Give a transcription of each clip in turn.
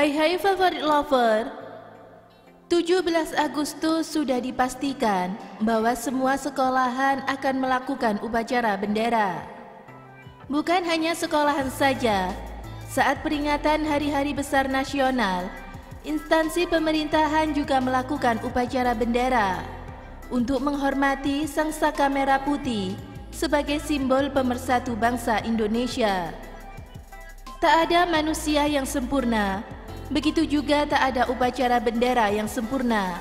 Hai favorit lover, 17 Agustus sudah dipastikan bahwa semua sekolahan akan melakukan upacara bendera. Bukan hanya sekolahan saja, saat peringatan hari-hari besar nasional, instansi pemerintahan juga melakukan upacara bendera untuk menghormati Sang Saka Merah Putih sebagai simbol pemersatu bangsa Indonesia. Tak ada manusia yang sempurna, begitu juga tak ada upacara bendera yang sempurna.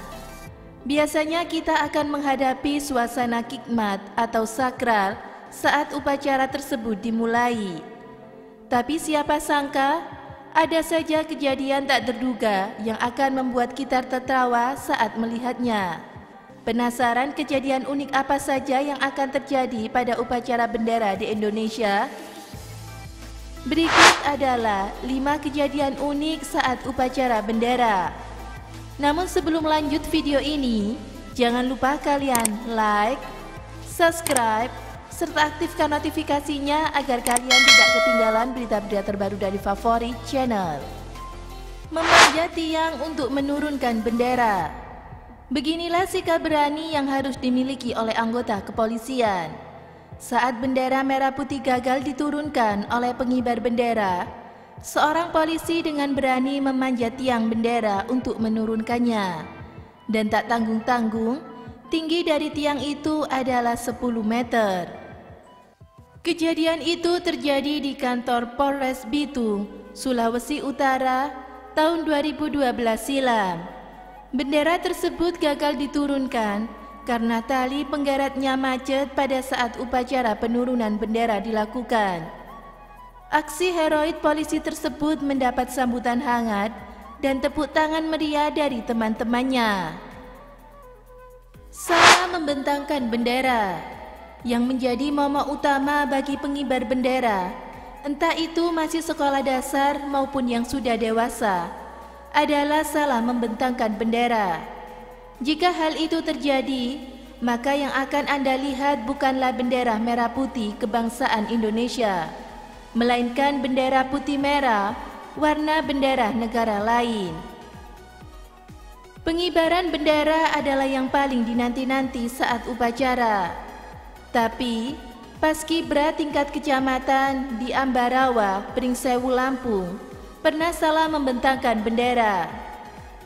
Biasanya kita akan menghadapi suasana khidmat atau sakral saat upacara tersebut dimulai. Tapi siapa sangka, ada saja kejadian tak terduga yang akan membuat kita tertawa saat melihatnya. Penasaran kejadian unik apa saja yang akan terjadi pada upacara bendera di Indonesia? Berikut adalah 5 kejadian unik saat upacara bendera. Namun sebelum lanjut video ini, jangan lupa kalian like, subscribe, serta aktifkan notifikasinya agar kalian tidak ketinggalan berita-berita terbaru dari favorit channel. Memanjat tiang untuk menurunkan bendera. Beginilah sikap berani yang harus dimiliki oleh anggota kepolisian. Saat bendera merah putih gagal diturunkan oleh pengibar bendera, seorang polisi dengan berani memanjat tiang bendera untuk menurunkannya. Dan tak tanggung-tanggung, tinggi dari tiang itu adalah 10 meter. Kejadian itu terjadi di kantor Polres Bitung, Sulawesi Utara, tahun 2012 silam. Bendera tersebut gagal diturunkan karena tali penggeratnya macet pada saat upacara penurunan bendera dilakukan. Aksi heroik polisi tersebut mendapat sambutan hangat dan tepuk tangan meriah dari teman-temannya. Salah membentangkan bendera yang menjadi momok utama bagi pengibar bendera, entah itu masih sekolah dasar maupun yang sudah dewasa, adalah salah membentangkan bendera. Jika hal itu terjadi, maka yang akan Anda lihat bukanlah bendera merah putih kebangsaan Indonesia, melainkan bendera putih merah, warna bendera negara lain. Pengibaran bendera adalah yang paling dinanti-nanti saat upacara. Tapi, Paskibra tingkat kecamatan di Ambarawa, Pringsewu, Lampung, pernah salah membentangkan bendera.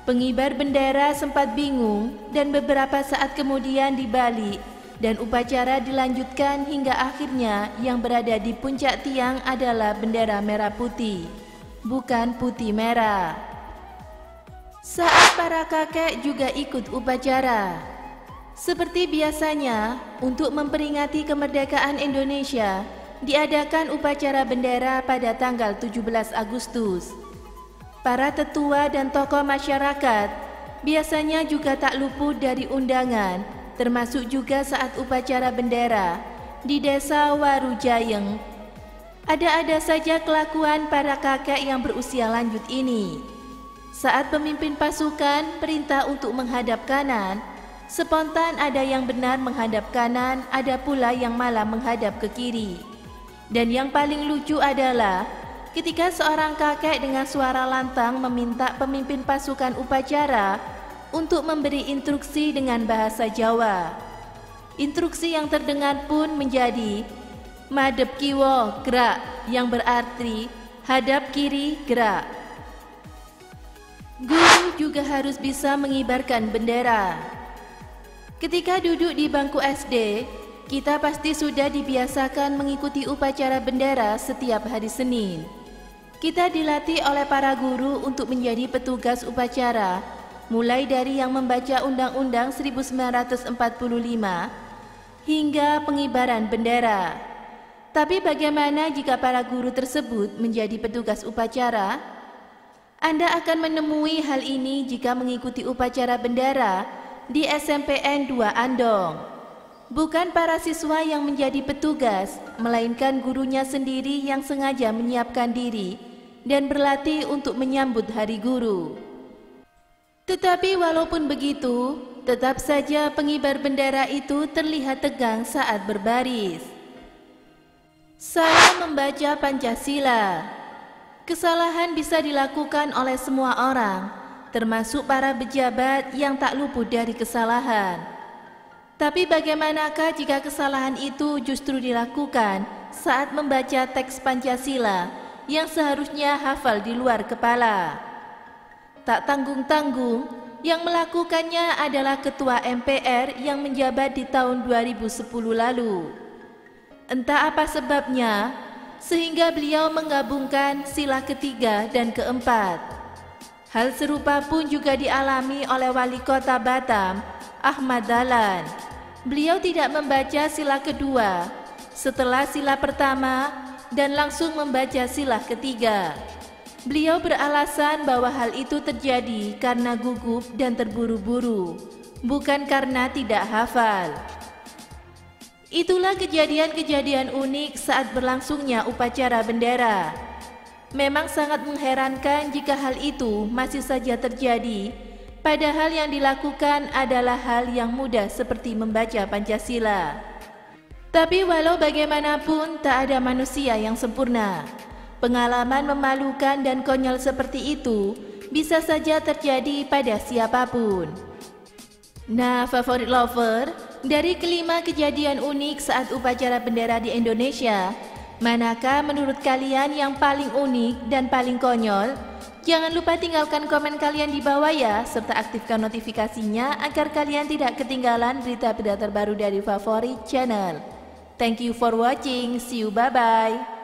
Pengibar bendera sempat bingung dan beberapa saat kemudian dibalik dan upacara dilanjutkan hingga akhirnya yang berada di puncak tiang adalah bendera merah putih, bukan putih merah. Saat para kakek juga ikut upacara. Seperti biasanya, untuk memperingati kemerdekaan Indonesia, diadakan upacara bendera pada tanggal 17 Agustus. Para tetua dan tokoh masyarakat biasanya juga tak luput dari undangan, termasuk juga saat upacara bendera di Desa Warujayeng. Ada-ada saja kelakuan para kakek yang berusia lanjut ini. Saat pemimpin pasukan perintah untuk menghadap kanan, spontan ada yang benar menghadap kanan, ada pula yang malah menghadap ke kiri. Dan yang paling lucu adalah ketika seorang kakek dengan suara lantang meminta pemimpin pasukan upacara untuk memberi instruksi dengan bahasa Jawa. Instruksi yang terdengar pun menjadi madep kiwo gerak, yang berarti hadap kiri gerak. Guru juga harus bisa mengibarkan bendera. Ketika duduk di bangku SD, kita pasti sudah dibiasakan mengikuti upacara bendera setiap hari Senin. Kita dilatih oleh para guru untuk menjadi petugas upacara, mulai dari yang membaca Undang-Undang 1945 hingga pengibaran bendera. Tapi bagaimana jika para guru tersebut menjadi petugas upacara? Anda akan menemui hal ini jika mengikuti upacara bendera di SMPN 2 Andong. Bukan para siswa yang menjadi petugas, melainkan gurunya sendiri yang sengaja menyiapkan diri dan berlatih untuk menyambut Hari Guru. Tetapi walaupun begitu, tetap saja pengibar bendera itu terlihat tegang saat berbaris. Saya membaca Pancasila. Kesalahan bisa dilakukan oleh semua orang, termasuk para pejabat yang tak luput dari kesalahan. Tapi bagaimanakah jika kesalahan itu justru dilakukan saat membaca teks Pancasila yang seharusnya hafal di luar kepala? Tak tanggung-tanggung, yang melakukannya adalah Ketua MPR yang menjabat di tahun 2010 lalu. Entah apa sebabnya, sehingga beliau menggabungkan sila ketiga dan keempat. Hal serupa pun juga dialami oleh Wali Kota Batam, Ahmad Dahlan. Beliau tidak membaca sila kedua setelah sila pertama dan langsung membaca sila ketiga. Beliau beralasan bahwa hal itu terjadi karena gugup dan terburu-buru, bukan karena tidak hafal. Itulah kejadian-kejadian unik saat berlangsungnya upacara bendera. Memang sangat mengherankan jika hal itu masih saja terjadi, padahal yang dilakukan adalah hal yang mudah seperti membaca Pancasila. Tapi walau bagaimanapun, tak ada manusia yang sempurna. Pengalaman memalukan dan konyol seperti itu bisa saja terjadi pada siapapun. Nah, favorit lover, dari kelima kejadian unik saat upacara bendera di Indonesia, manakah menurut kalian yang paling unik dan paling konyol? Jangan lupa tinggalkan komen kalian di bawah ya, serta aktifkan notifikasinya agar kalian tidak ketinggalan berita-berita terbaru dari Favorit Channel. Thank you for watching, see you, bye-bye.